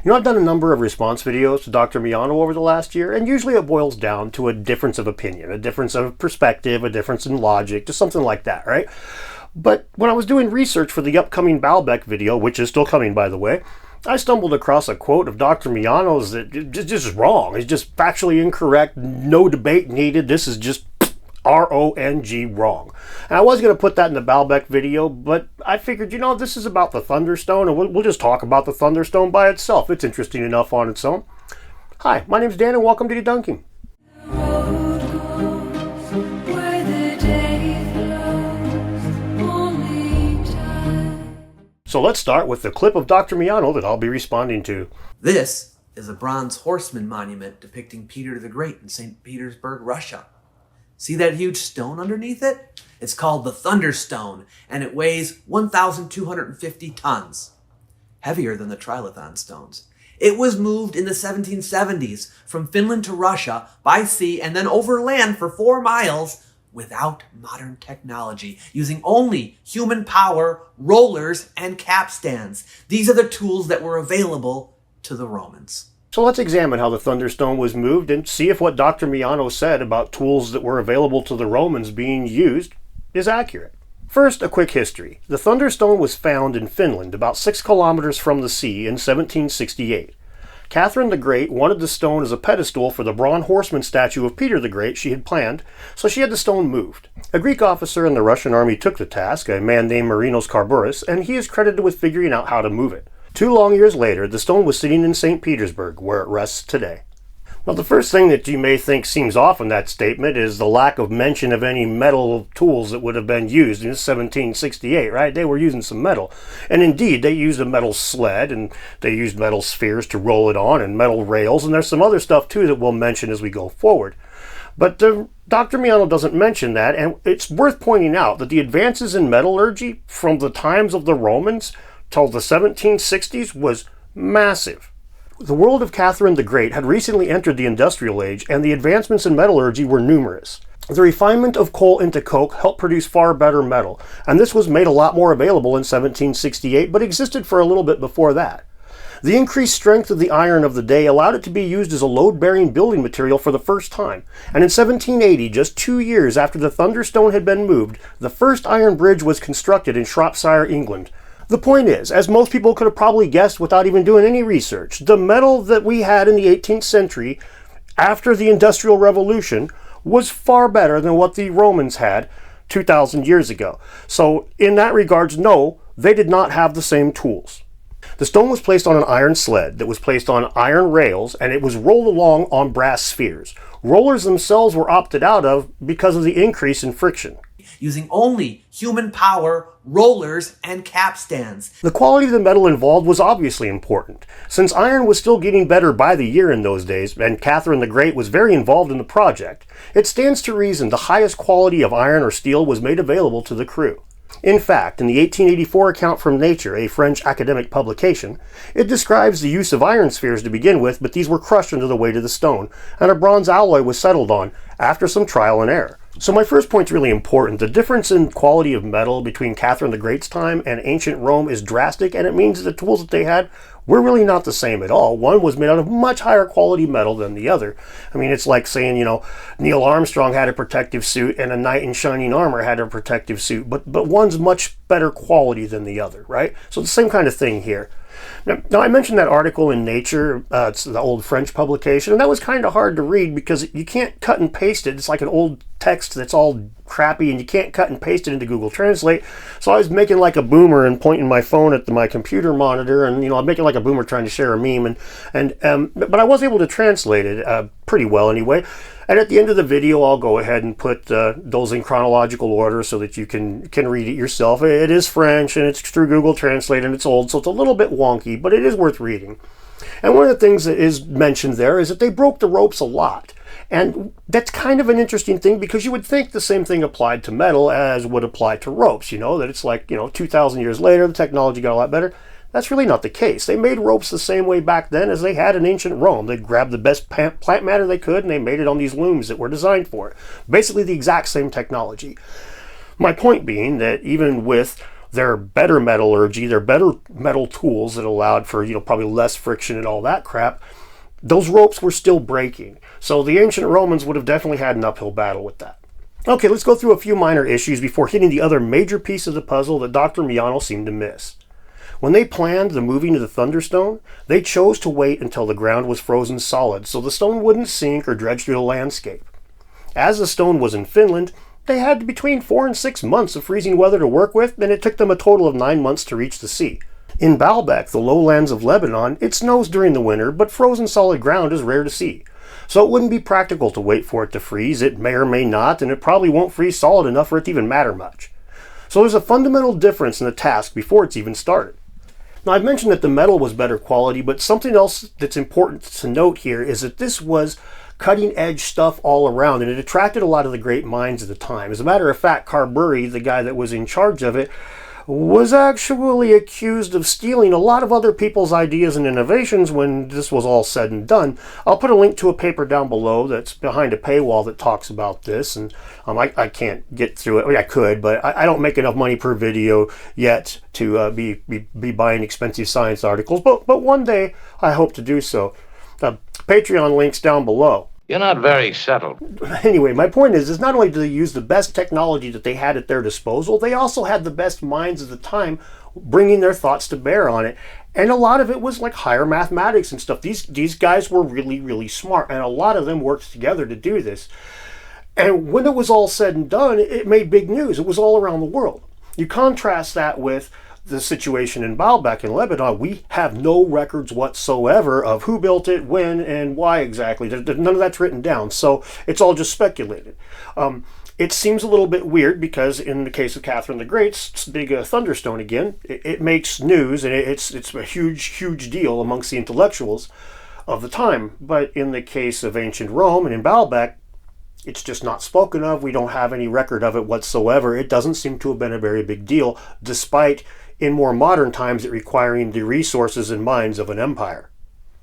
You know, I've done a number of response videos to Dr. Miano over the last year, and usually it boils down to a difference of opinion, a difference of perspective, a difference in logic, just something like that, right? But when I was doing research for the upcoming Baalbek video, which is still coming, by the way, I stumbled across a quote of Dr. Miano's that just wrong. It's just factually incorrect, no debate needed. This is just R-O-N-G wrong. And I was going to put that in the Baalbek video, but I figured, this is about the Thunderstone, and we'll just talk about the Thunderstone by itself. It's interesting enough on its own. Hi, my name's Dan, and welcome to Debunking. So let's start with the clip of Dr. Miano that I'll be responding to. This is a bronze horseman monument depicting Peter the Great in St. Petersburg, Russia. See that huge stone underneath it? It's called the Thunderstone, and it weighs 1,250 tons. Heavier than the Trilithon stones. It was moved in the 1770s from Finland to Russia by sea and then over land for 4 miles without modern technology, using only human power, rollers, and capstans. These are the tools that were available to the Romans. So let's examine how the Thunderstone was moved and see if what Dr. Miano said about tools that were available to the Romans being used is accurate. First, a quick history. The Thunderstone was found in Finland, about 6 kilometers from the sea, in 1768. Catherine the Great wanted the stone as a pedestal for the bronze horseman statue of Peter the Great she had planned, so she had the stone moved. A Greek officer in the Russian army took the task, a man named Marinos Carburis, and he is credited with figuring out how to move it. 2 long years later, the stone was sitting in St. Petersburg, where it rests today. Now, the first thing that you may think seems off in that statement is the lack of mention of any metal tools that would have been used in 1768, right? They were using some metal. And indeed, they used a metal sled, and they used metal spheres to roll it on, and metal rails, and there's some other stuff, too, that we'll mention as we go forward. But Dr. Miano doesn't mention that, and it's worth pointing out that the advances in metallurgy from the times of the Romans till the 1760s was massive. The world of Catherine the Great had recently entered the industrial age, and the advancements in metallurgy were numerous. The refinement of coal into coke helped produce far better metal, and this was made a lot more available in 1768, but existed for a little bit before that. The increased strength of the iron of the day allowed it to be used as a load-bearing building material for the first time, and in 1780, just 2 years after the Thunderstone had been moved, the first iron bridge was constructed in Shropshire, England. The point is, as most people could have probably guessed without even doing any research, the metal that we had in the 18th century after the Industrial Revolution was far better than what the Romans had 2,000 years ago. So in that regards, no, they did not have the same tools. The stone was placed on an iron sled that was placed on iron rails, and it was rolled along on brass spheres. Rollers themselves were opted out of because of the increase in friction. Using only human power, rollers, and capstans. The quality of the metal involved was obviously important. Since iron was still getting better by the year in those days, and Catherine the Great was very involved in the project, it stands to reason the highest quality of iron or steel was made available to the crew. In fact, in the 1884 account from Nature, a French academic publication, it describes the use of iron spheres to begin with, but these were crushed under the weight of the stone, and a bronze alloy was settled on after some trial and error. So my first point's really important. The difference in quality of metal between Catherine the Great's time and ancient Rome is drastic, and it means that the tools that they had were really not the same at all. One was made out of much higher quality metal than the other. I mean, it's like saying, Neil Armstrong had a protective suit and a knight in shining armor had a protective suit, but one's much better quality than the other, right? So the same kind of thing here. Now I mentioned that article in Nature, it's the old French publication, and that was kind of hard to read because you can't cut and paste it. It's like an old text that's all crappy, and you can't cut and paste it into Google Translate. So I was making like a boomer and pointing my phone at my computer monitor, and I'm making like a boomer trying to share a meme, but I was able to translate it pretty well anyway. And at the end of the video, I'll go ahead and put those in chronological order so that you can read it yourself. It is French, and it's through Google Translate, and it's old, so it's a little bit wonky, but it is worth reading. And one of the things that is mentioned there is that they broke the ropes a lot. And that's kind of an interesting thing because you would think the same thing applied to metal as would apply to ropes, that it's like, 2,000 years later, the technology got a lot better. That's really not the case. They made ropes the same way back then as they had in ancient Rome. They grabbed the best plant matter they could and they made it on these looms that were designed for it. Basically the exact same technology. My point being that even with their better metallurgy, their better metal tools that allowed for, probably less friction and all that crap, those ropes were still breaking. So the ancient Romans would have definitely had an uphill battle with that. Okay, let's go through a few minor issues before hitting the other major piece of the puzzle that Dr. Miano seemed to miss. When they planned the moving of the Thunderstone, they chose to wait until the ground was frozen solid so the stone wouldn't sink or dredge through the landscape. As the stone was in Finland, they had between 4 and 6 months of freezing weather to work with, and it took them a total of 9 months to reach the sea. In Baalbek, the lowlands of Lebanon, it snows during the winter, but frozen solid ground is rare to see. So it wouldn't be practical to wait for it to freeze. It may or may not, and it probably won't freeze solid enough for it to even matter much. So there's a fundamental difference in the task before it's even started. Now, I've mentioned that the metal was better quality, but something else that's important to note here is that this was cutting-edge stuff all around, and it attracted a lot of the great minds of the time. As a matter of fact, Carberry, the guy that was in charge of it, was actually accused of stealing a lot of other people's ideas and innovations when this was all said and done. I'll put a link to a paper down below that's behind a paywall that talks about this, and I can't get through it. I mean, I could, but I don't make enough money per video yet to be buying expensive science articles, but one day I hope to do so. Patreon links down below. You're not very settled. Anyway, my point is not only did they use the best technology that they had at their disposal, they also had the best minds of the time bringing their thoughts to bear on it. And a lot of it was like higher mathematics and stuff. These guys were really, really smart, and a lot of them worked together to do this. And when it was all said and done, it made big news. It was all around the world. You contrast that with the situation in Baalbek in Lebanon. We have no records whatsoever of who built it, when, and why exactly. None of that's written down, so it's all just speculated. It seems a little bit weird because in the case of Catherine the Great's big Thunderstone again, it makes news, and it's a huge deal amongst the intellectuals of the time. But in the case of ancient Rome and in Baalbek, it's just not spoken of. We don't have any record of it whatsoever. It doesn't seem to have been a very big deal, despite in more modern times it requiring the resources and minds of an empire.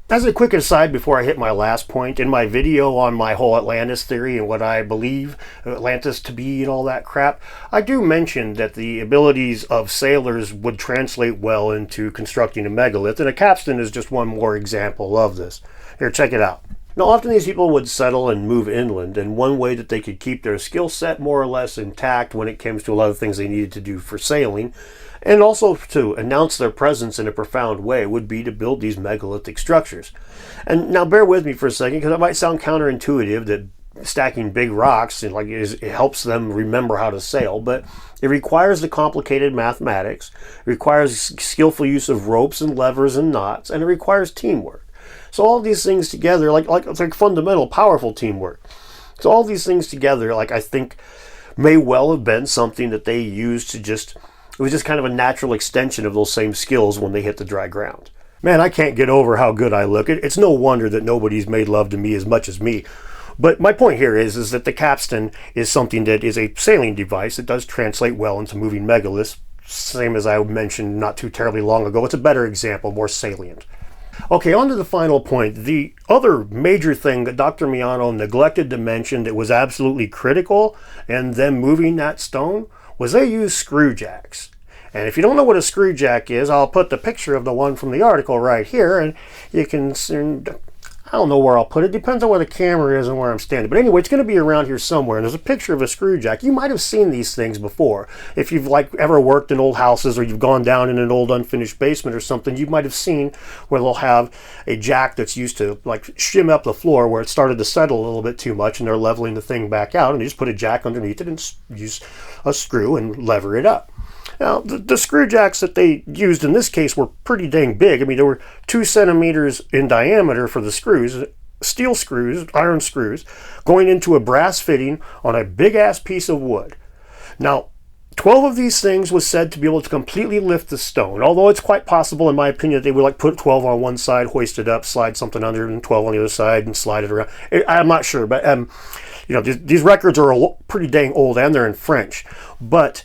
As a quick aside before I hit my last point, in my video on my whole Atlantis theory and what I believe Atlantis to be and all that crap, I do mention that the abilities of sailors would translate well into constructing a megalith, and a capstan is just one more example of this. Here, check it out. Now, often these people would settle and move inland, and one way that they could keep their skill set more or less intact when it comes to a lot of things they needed to do for sailing, and also to announce their presence in a profound way, would be to build these megalithic structures. And now bear with me for a second, because it might sound counterintuitive that stacking big rocks it helps them remember how to sail, but it requires the complicated mathematics, it requires skillful use of ropes and levers and knots, and it requires teamwork. So all these things together, it's like fundamental, powerful teamwork. So all these things together, I think, may well have been something that they used to it was just kind of a natural extension of those same skills when they hit the dry ground. Man, I can't get over how good I look. It's no wonder that nobody's made love to me as much as me. But my point here is that the capstan is something that is a sailing device that does translate well into moving megaliths, same as I mentioned not too terribly long ago. It's a better example, more salient. Okay, on to the final point. The other major thing that Dr. Miano neglected to mention that was absolutely critical in them moving that stone was they used screw jacks. And if you don't know what a screw jack is, I'll put the picture of the one from the article right here, and you can, I don't know where I'll put it. Depends on where the camera is and where I'm standing. But anyway, it's going to be around here somewhere. And there's a picture of a screw jack. You might have seen these things before. If you've ever worked in old houses, or you've gone down in an old unfinished basement or something, you might have seen where they'll have a jack that's used to shim up the floor where it started to settle a little bit too much, and they're leveling the thing back out, and you just put a jack underneath it and use a screw and lever it up. Now, the screw jacks that they used in this case were pretty dang big. I mean, they were 2 centimeters in diameter for the screws, steel screws, iron screws, going into a brass fitting on a big-ass piece of wood. Now, 12 of these things was said to be able to completely lift the stone, although it's quite possible, in my opinion, that they would put 12 on one side, hoist it up, slide something under, and 12 on the other side, and slide it around. I'm not sure, but these records are pretty dang old, and they're in French. But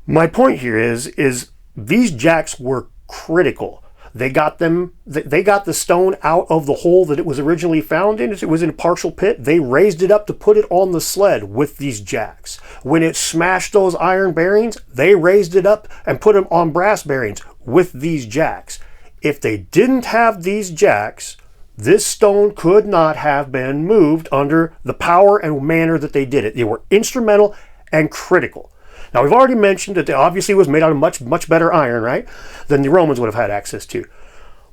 my point here is these jacks were critical. They got the stone out of the hole that it was originally found in. It was in a partial pit. They raised it up to put it on the sled with these jacks. When it smashed those iron bearings, they raised it up and put them on brass bearings with these jacks. If they didn't have these jacks, this stone could not have been moved under the power and manner that they did it. They were instrumental and critical. Now, we've already mentioned that it obviously was made out of much better iron, right, than the Romans would have had access to.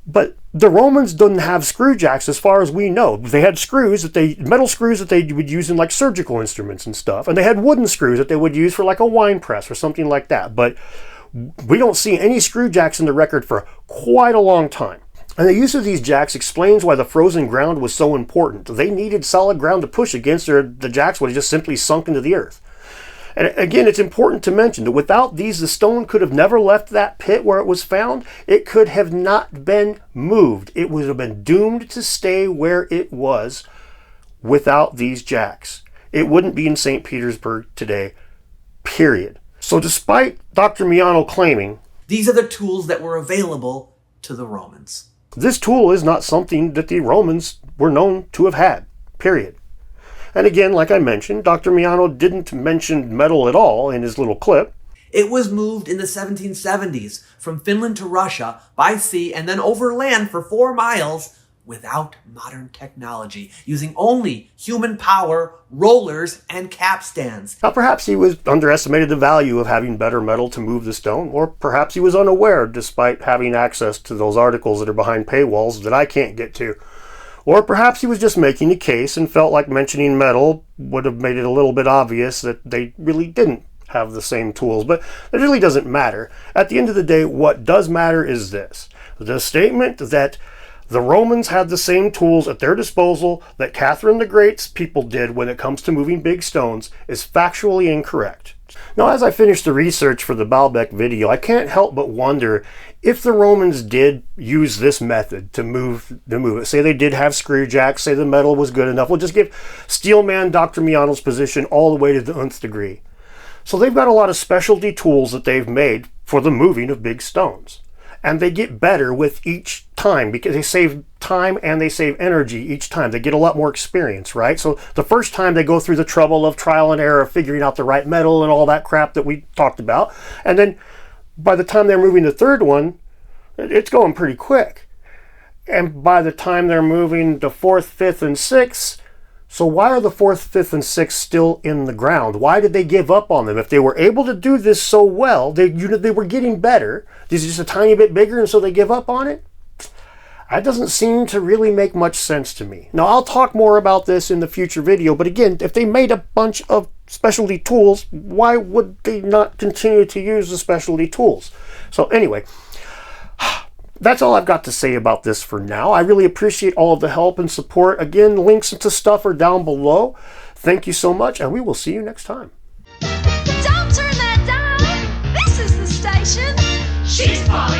But the Romans didn't have screw jacks as far as we know. They had metal screws that they would use in like surgical instruments and stuff. And they had wooden screws that they would use for like a wine press or something like that. But we don't see any screw jacks in the record for quite a long time. And the use of these jacks explains why the frozen ground was so important. They needed solid ground to push against, or the jacks would have just simply sunk into the earth. And again, it's important to mention that without these, the stone could have never left that pit where it was found. It could have not been moved. It would have been doomed to stay where it was without these jacks. It wouldn't be in St. Petersburg today, period. So despite Dr. Miano claiming, these are the tools that were available to the Romans. This tool is not something that the Romans were known to have had, period. And again, like I mentioned, Dr. Miano didn't mention metal at all in his little clip. It was moved in the 1770s from Finland to Russia by sea and then over land for 4 miles without modern technology, using only human power, rollers, and capstans. Now, perhaps he underestimated the value of having better metal to move the stone, or perhaps he was unaware despite having access to those articles that are behind paywalls that I can't get to. Or perhaps he was just making a case and felt like mentioning metal would have made it a little bit obvious that they really didn't have the same tools. But it really doesn't matter. At the end of the day, what does matter is this. The statement that the Romans had the same tools at their disposal that Catherine the Great's people did when it comes to moving big stones is factually incorrect. Now, as I finished the research for the Baalbek video, I can't help but wonder if the Romans did use this method to move it. Say they did have screw jacks, say the metal was good enough. We'll just give Steelman Dr. Miano's position all the way to the nth degree. So they've got a lot of specialty tools that they've made for the moving of big stones. And they get better with each time because they save time and they save energy each time. They get a lot more experience, right? So the first time they go through the trouble of trial and error, figuring out the right metal and all that crap that we talked about. And then by the time they're moving the third one, it's going pretty quick. And by the time they're moving the fourth, fifth, and sixth, so why are the fourth, fifth, and sixth still in the ground? Why did they give up on them? If they were able to do this so well, they were getting better. These are just a tiny bit bigger, and so they give up on it? That doesn't seem to really make much sense to me. Now, I'll talk more about this in the future video, but again, if they made a bunch of specialty tools, why would they not continue to use the specialty tools? So anyway, that's all I've got to say about this for now. I really appreciate all of the help and support. Again, links to stuff are down below. Thank you so much, and we will see you next time. Don't turn that dial. This is the station. She's calling.